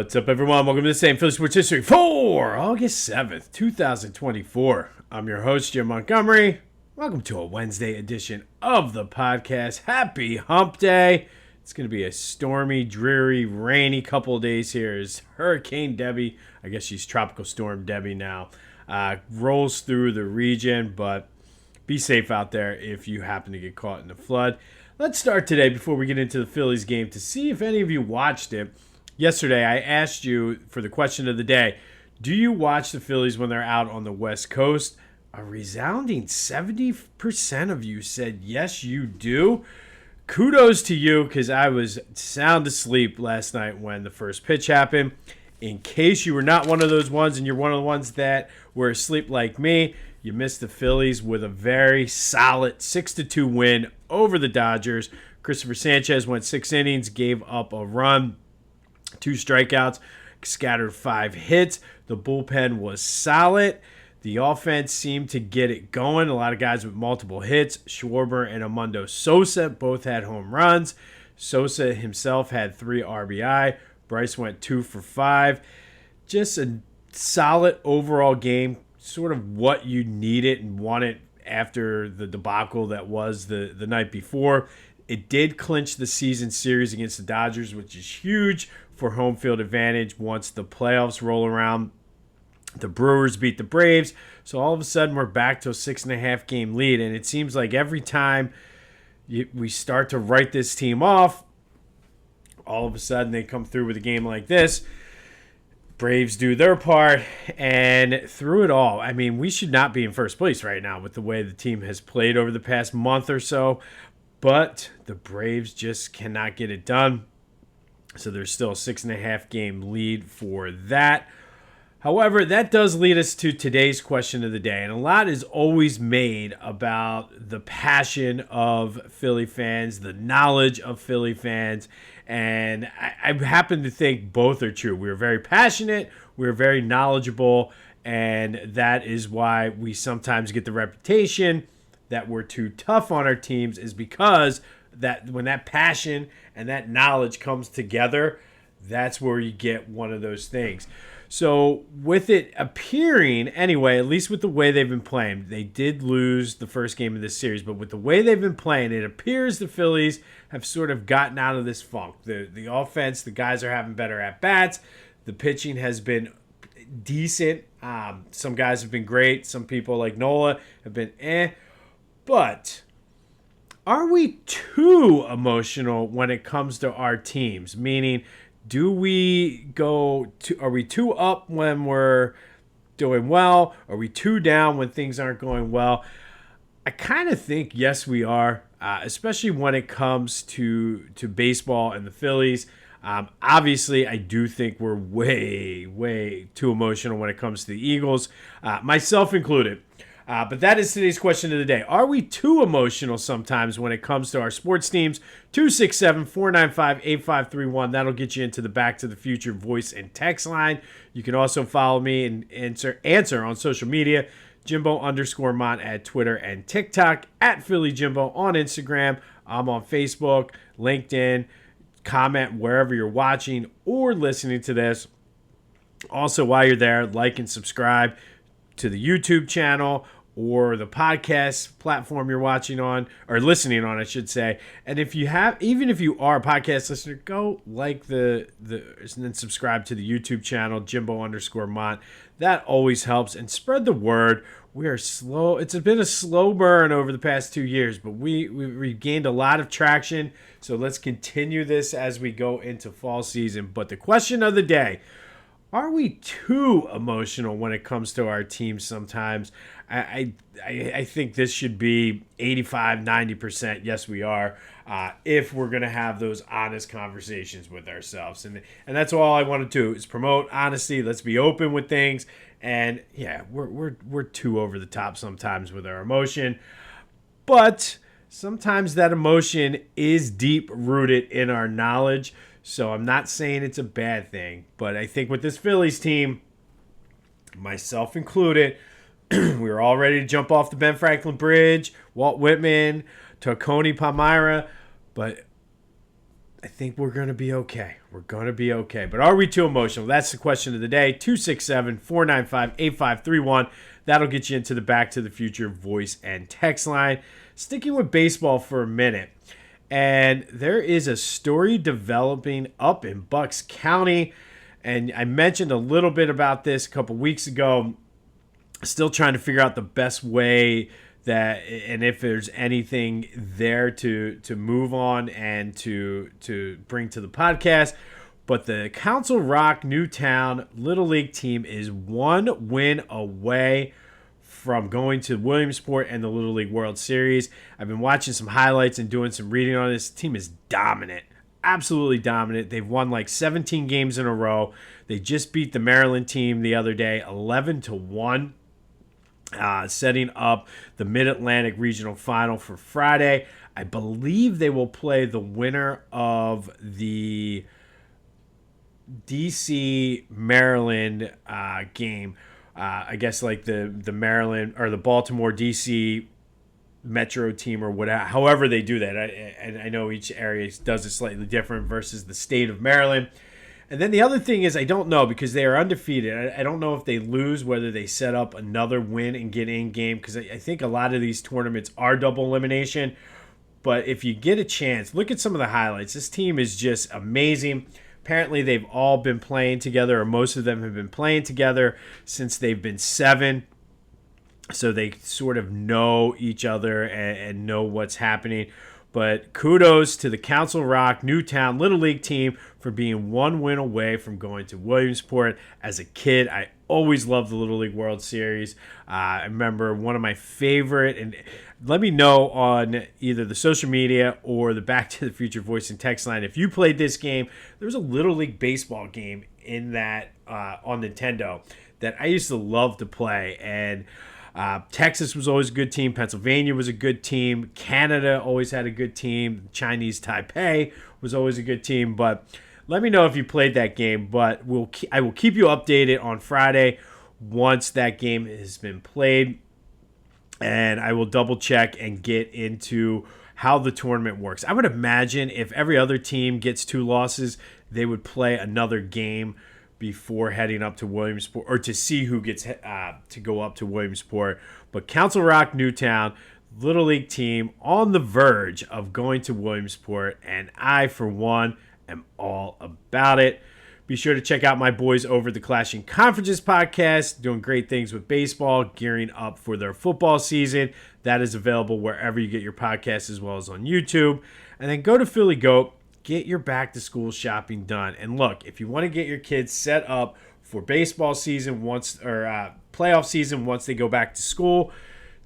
What's up, everyone? Welcome to the same Philly Sports History for August 7th, 2024. I'm your host, Jim Montgomery. Welcome to a Wednesday edition of the podcast. Happy Hump Day. It's going to be a stormy, dreary, rainy couple of days here as Hurricane Debbie, I guess she's Tropical Storm Debbie now, rolls through the region, but be safe out there if you happen to get caught in the flood. Let's start today before we get into the Phillies game to see if any of you watched it. Yesterday, I asked you for the question of the day, do you watch the Phillies when they're out on the West Coast? A resounding 70% of you said, yes, you do. Kudos to you, because I was sound asleep last night when the first pitch happened. In case you were not one of those ones and you're one of the ones that were asleep like me, you missed the Phillies with a very solid 6-2 win over the Dodgers. Christopher Sanchez went 6 innings, gave up a run, 2 strikeouts, scattered 5 hits. The bullpen was solid. The offense seemed to get it going. A lot of guys with multiple hits. Schwarber and Armando Sosa both had home runs. Sosa himself had 3 RBI. Bryce went 2 for 5. Just a solid overall game, sort of what you needed and wanted after the debacle that was the night before. It did clinch the season series against the Dodgers, which is huge for home field advantage once the playoffs roll around. The Brewers beat the Braves, so all of a sudden we're back to a 6.5 game lead, and it seems like every time we start to write this team off, all of a sudden they come through with a game like this. Braves do their part, and through it all, I mean, we should not be in first place right now with the way the team has played over the past month or so, but the Braves just cannot get it done. So there's still a 6.5 game lead for that. However, that does lead us to today's question of the day. And a lot is always made about the passion of Philly fans, the knowledge of Philly fans. And I happen to think both are true. We're very passionate, we're very knowledgeable, and that is why we sometimes get the reputation that we're too tough on our teams, is because that when that passion and that knowledge comes together, that's where you get one of those things. So with it appearing, anyway, at least with the way they've been playing, they did lose the first game of this series, but with the way they've been playing, it appears the Phillies have sort of gotten out of this funk. The offense, the guys are having better at-bats. The pitching has been decent. Some guys have been great. Some people like Nola have been But are we too emotional when it comes to our teams? Meaning, are we too up when we're doing well? Are we too down when things aren't going well? I kind of think, yes, we are, especially when it comes to baseball and the Phillies. Obviously, I do think we're way, way too emotional when it comes to the Eagles, myself included. But that is today's question of the day. Are we too emotional sometimes when it comes to our sports teams? 267-495-8531. That'll get you into the Back to the Future voice and text line. You can also follow me and answer on social media. Jimbo_Mont at Twitter and TikTok. At Philly Jimbo on Instagram. I'm on Facebook, LinkedIn. Comment wherever you're watching or listening to this. Also, while you're there, like and subscribe to the YouTube channel or the podcast platform you're watching on, or listening on, I should say. And even if you are a podcast listener, go like and then subscribe to the YouTube channel, Jimbo_Mont. That always helps, and spread the word. We are slow. It's been a slow burn over the past 2 years, but we gained a lot of traction. So let's continue this as we go into fall season. But the question of the day, are we too emotional when it comes to our team sometimes? I think this should be 85-90%. Yes, we are. If we're going to have those honest conversations with ourselves. And that's all I want to do is promote honesty. Let's be open with things. And yeah, we're too over the top sometimes with our emotion. But sometimes that emotion is deep rooted in our knowledge. So I'm not saying it's a bad thing, but I think with this Phillies team, myself included, we were all ready to jump off the Ben Franklin Bridge, Walt Whitman, Tacony Palmyra, but I think we're going to be okay. We're going to be okay. But are we too emotional? That's the question of the day. 267-495-8531. That'll get you into the Back to the Future voice and text line. Sticking with baseball for a minute. And there is a story developing up in Bucks County. And I mentioned a little bit about this a couple weeks ago. Still trying to figure out the best way that, and if there's anything there to move on and to bring to the podcast. But the Council Rock Newtown Little League team is 1 win away from going to Williamsport and the Little League World Series. I've been watching some highlights and doing some reading on this. The team is dominant. Absolutely dominant. They've won like 17 games in a row. They just beat the Maryland team the other day, 11-1. Setting up the Mid-Atlantic Regional Final for Friday. I believe they will play the winner of the DC-Maryland game. I guess like the Maryland or the Baltimore-DC Metro team or whatever. However they do that. I know each area does it slightly different versus the state of Maryland. And then the other thing is I don't know because they are undefeated. I don't know if they lose, whether they set up another win and get in game because I think a lot of these tournaments are double elimination. But if you get a chance, look at some of the highlights. This team is just amazing. Apparently they've all been playing together, or most of them have been playing together since they've been 7. So they sort of know each other and know what's happening. But kudos to the Council Rock Newtown Little League team for being 1 win away from going to Williamsport. As a kid, I always loved the Little League World Series. I remember one of my favorite, and let me know on either the social media or the Back to the Future voice and text line if you played this game. There was a Little League baseball game in that on Nintendo that I used to love to play, and Texas was always a good team. Pennsylvania was a good team. Canada always had a good team. Chinese Taipei was always a good team. But let me know if you played that game. But I will keep you updated on Friday once that game has been played. And I will double check and get into how the tournament works. I would imagine if every other team gets 2 losses, they would play another game before heading up to Williamsport, or to see who gets to go up to Williamsport. But Council Rock Newtown Little League team on the verge of going to Williamsport, and I, for one, am all about it. Be sure to check out my boys over at the Clashing Conferences podcast, doing great things with baseball, gearing up for their football season. That is available wherever you get your podcasts, as well as on YouTube. And then go to Philly Goat. Get your back-to-school shopping done. And look, if you want to get your kids set up for baseball season playoff season once they go back to school,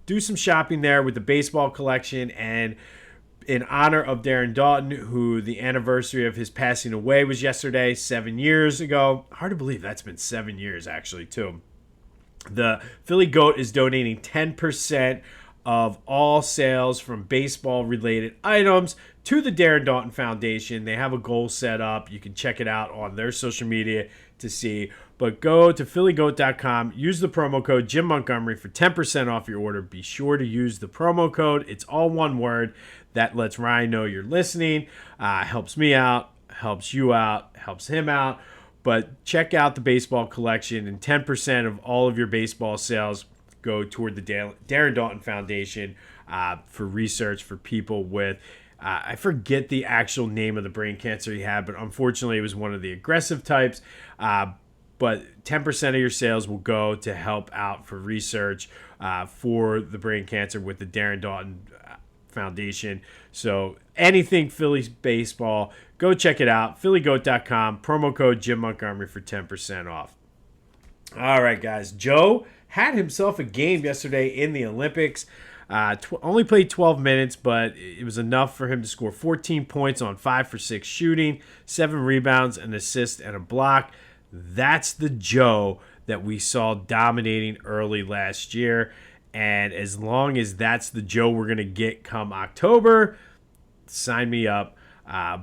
do some shopping there with the baseball collection. And in honor of Darren Doughton, who the anniversary of his passing away was yesterday, 7 years ago. Hard to believe that's been 7 years, actually, too. The Philly Goat is donating 10% of all sales from baseball-related items to the Darren Doughton Foundation. They have a goal set up. You can check it out on their social media to see. But go to phillygoat.com. Use the promo code Jim Montgomery for 10% off your order. Be sure to use the promo code. It's all one word. That lets Ryan know you're listening. Helps me out, helps you out, helps him out. But check out the baseball collection, and 10% of all of your baseball sales go toward the Darren Doughton Foundation for research for people with, I forget the actual name of the brain cancer he had, but unfortunately it was one of the aggressive types. But 10% of your sales will go to help out for research for the brain cancer with the Darren Doughton Foundation. So anything Phillies baseball, go check it out. phillygoat.com, promo code Jim Montgomery for 10% off. All right, guys. Joe had himself a game yesterday in the Olympics. Only played 12 minutes, but it was enough for him to score 14 points on 5 for 6 shooting, 7 rebounds, an assist, and a block. That's the Joe that we saw dominating early last year. And as long as that's the Joe we're going to get come October, sign me up.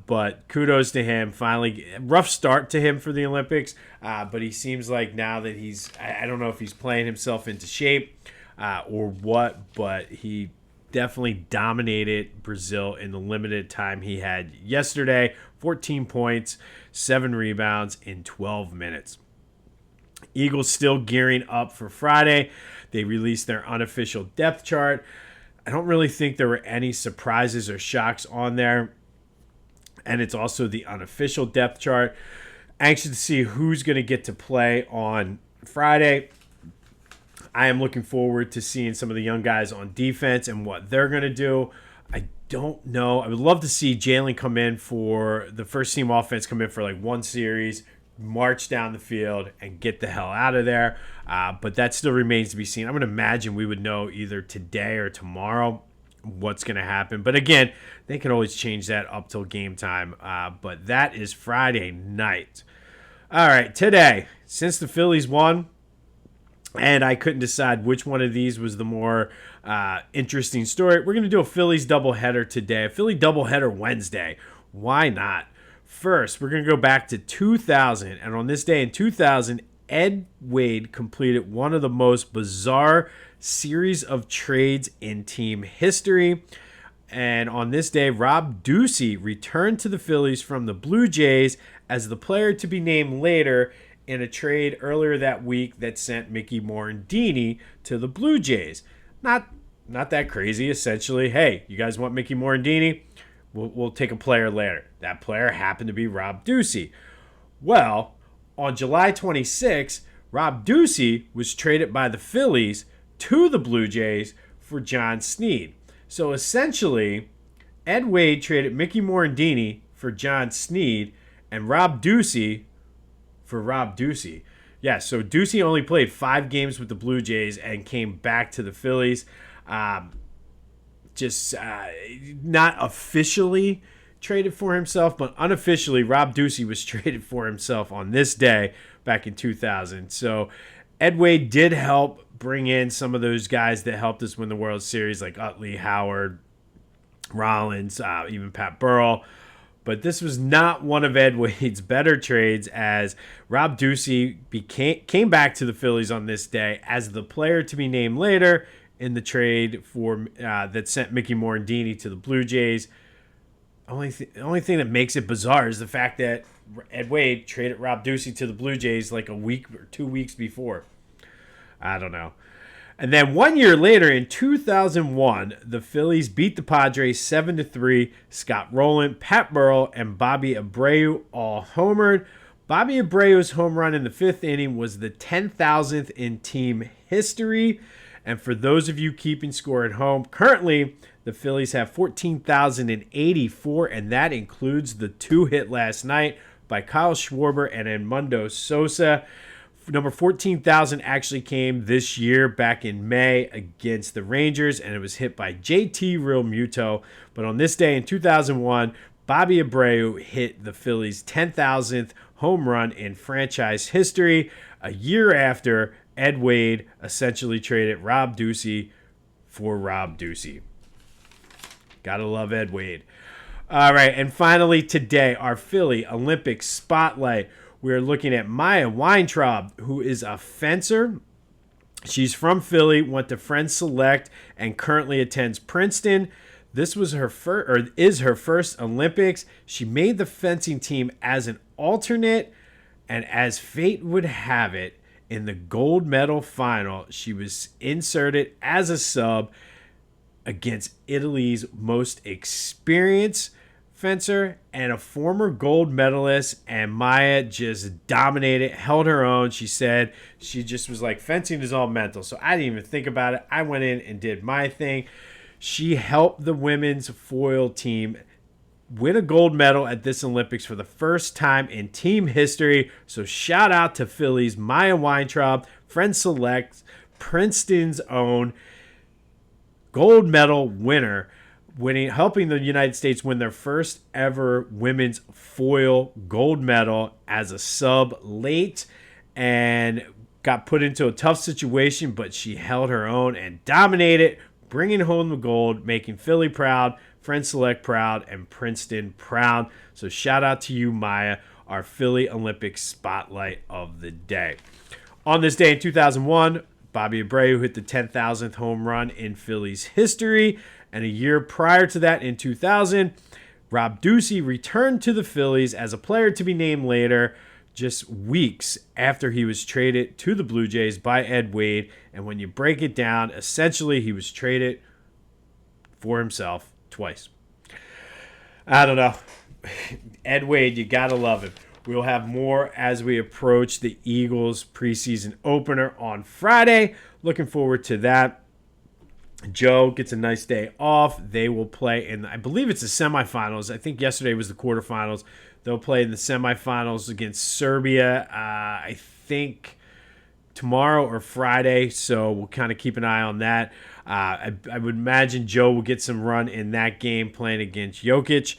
But kudos to him. Finally, rough start to him for the Olympics. But he seems like now that I don't know if he's playing himself into shape or what, but he definitely dominated Brazil in the limited time he had yesterday. 14 points, 7 rebounds in 12 minutes. Eagles still gearing up for Friday. They released their unofficial depth chart. I don't really think there were any surprises or shocks on there. And it's also the unofficial depth chart. Anxious to see who's going to get to play on Friday. I am looking forward to seeing some of the young guys on defense and what they're going to do. I don't know. I would love to see Jalen come in for the first team offense, come in for like one series, march down the field, and get the hell out of there. But that still remains to be seen. I'm going to imagine we would know either today or tomorrow what's going to happen. But again, they can always change that up till game time. But that is Friday night. All right, today, since the Phillies won, and I couldn't decide which one of these was the more interesting story, we're going to do a Phillies doubleheader today, a Philly doubleheader Wednesday. Why not? First, we're going to go back to 2000, and on this day in 2000, Ed Wade completed one of the most bizarre series of trades in team history. And on this day, Rob Ducey returned to the Phillies from the Blue Jays as the player to be named later in a trade earlier that week that sent Mickey Morandini to the Blue Jays. Not that crazy, essentially. Hey, you guys want Mickey Morandini? We'll take a player later. That player happened to be Rob Ducey. Well, on July 26, Rob Ducey was traded by the Phillies to the Blue Jays for John Snead. So essentially, Ed Wade traded Mickey Morandini for John Snead and Rob Ducey for Rob Ducey. Yeah, so Ducey only played 5 games with the Blue Jays and came back to the Phillies. Not officially traded for himself, but unofficially, Rob Ducey was traded for himself on this day back in 2000. So Ed Wade did help bring in some of those guys that helped us win the World Series, like Utley, Howard, Rollins, even Pat Burrell. But this was not one of Ed Wade's better trades, as Rob Ducey came back to the Phillies on this day as the player to be named later in the trade for that sent Mickey Morandini to the Blue Jays. The only thing that makes it bizarre is the fact that Ed Wade traded Rob Ducey to the Blue Jays like a week or 2 weeks before. I don't know. And then 1 year later, in 2001, the Phillies beat the Padres 7-3. Scott Rolen, Pat Burrell, and Bobby Abreu all homered. Bobby Abreu's home run in the 5th inning was the 10,000th in team history. And for those of you keeping score at home, currently the Phillies have 14,084, and that includes the 2 hit last night by Kyle Schwarber and Edmundo Sosa. Number 14,000 actually came this year back in May against the Rangers, and it was hit by JT Realmuto. But on this day in 2001, Bobby Abreu hit the Phillies' 10,000th home run in franchise history, a year after Ed Wade essentially traded Rob Ducey for Rob Ducey. Gotta love Ed Wade. All right, and finally today, our Philly Olympic Spotlight. We're looking at Maia Weintraub, who is a fencer. She's from Philly, went to Friends Select, and currently attends Princeton. This was is her first Olympics. She made the fencing team as an alternate, and as fate would have it, in the gold medal final, she was inserted as a sub against Italy's most experienced fencer and a former gold medalist, and Maia just dominated, held her own. She said she just was like, fencing is all mental. So I didn't even think about it. I went in and did my thing. She helped the women's foil team win a gold medal at this Olympics for the first time in team history. So shout out to Phillies, Maia Weintraub, Friends Select, Princeton's own gold medal winner, helping the United States win their first ever women's foil gold medal as a sub late, and got put into a tough situation, but she held her own and dominated, bringing home the gold, making Philly proud, Friends Select proud, and Princeton proud. So shout out to you, Maia, our Philly Olympic Spotlight of the day. On this day in 2001, Bobby Abreu hit the 10,000th home run in Phillies history. And a year prior to that, in 2000, Rob Ducey returned to the Phillies as a player to be named later, just weeks after he was traded to the Blue Jays by Ed Wade. And when you break it down, essentially he was traded for himself twice. I don't know. Ed Wade, you got to love him. We'll have more as we approach the Eagles preseason opener on Friday. Looking forward to that. Joe gets a nice day off. They will play in, I believe it's the semifinals. I think yesterday was the quarterfinals. They'll play in the semifinals against Serbia, I think tomorrow or Friday. So we'll kind of keep an eye on that. I would imagine Joe will get some run in that game playing against Jokic.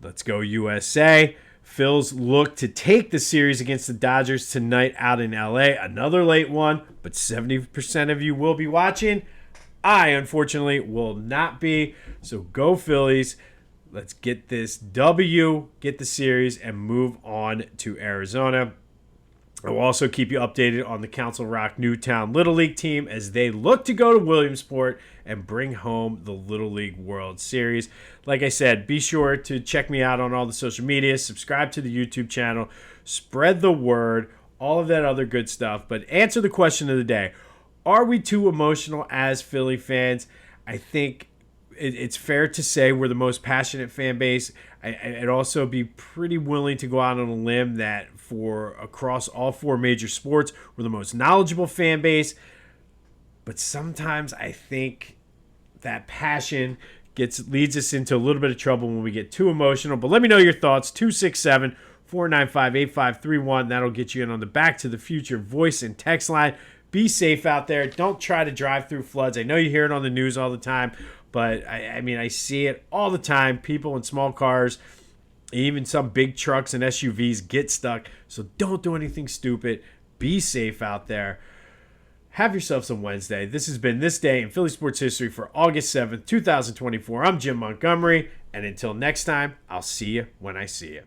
Let's go USA. Phils look to take the series against the Dodgers tonight out in LA. Another late one, but 70% of you will be watching. I, unfortunately, will not be. So go Phillies. Let's get this W, get the series, and move on to Arizona. I will also keep you updated on the Council Rock Newtown Little League team as they look to go to Williamsport and bring home the Little League World Series. Like I said, be sure to check me out on all the social media, subscribe to the YouTube channel, spread the word, all of that other good stuff. But answer the question of the day. Are we too emotional as Philly fans? I think it's fair to say we're the most passionate fan base. I'd also be pretty willing to go out on a limb that for across all four major sports, we're the most knowledgeable fan base. But sometimes I think that passion leads us into a little bit of trouble when we get too emotional. But let me know your thoughts. 267-495-8531. That'll get you in on the Back to the Future voice and text line. Be safe out there. Don't try to drive through floods. I know you hear it on the news all the time, but I mean, I see it all the time. People in small cars, even some big trucks and SUVs get stuck. So don't do anything stupid. Be safe out there. Have yourself some Wednesday. This has been This Day in Philly Sports History for August 7th, 2024. I'm Jim Montgomery, and until next time, I'll see you when I see you.